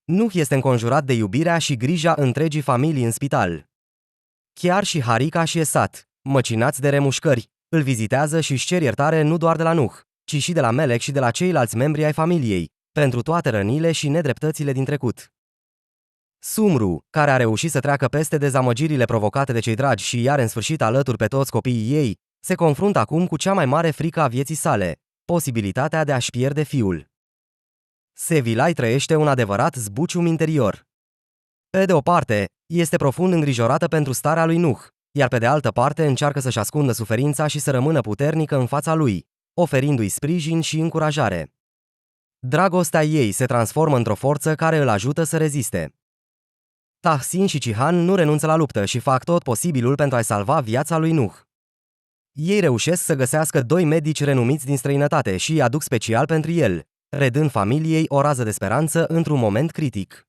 Nuh este înconjurat de iubirea și grija întregii familii în spital. Chiar și Harika și Esat, măcinați de remușcări, îl vizitează și își cer iertare nu doar de la Nuh, ci și de la Melek și de la ceilalți membri ai familiei, pentru toate rănile și nedreptățile din trecut. Sumru, care a reușit să treacă peste dezamăgirile provocate de cei dragi și i-are în sfârșit alături pe toți copiii ei, se confruntă acum cu cea mai mare frică a vieții sale, posibilitatea de a-și pierde fiul. Sevilay trăiește un adevărat zbucium interior. Pe de o parte, este profund îngrijorată pentru starea lui Nuh, iar pe de altă parte încearcă să-și ascundă suferința și să rămână puternică în fața lui, oferindu-i sprijin și încurajare. Dragostea ei se transformă într-o forță care îl ajută să reziste. Tahsin și Cihan nu renunță la luptă și fac tot posibilul pentru a-i salva viața lui Nuh. Ei reușesc să găsească 2 medici renumiți din străinătate și îi aduc special pentru el, redând familiei o rază de speranță într-un moment critic.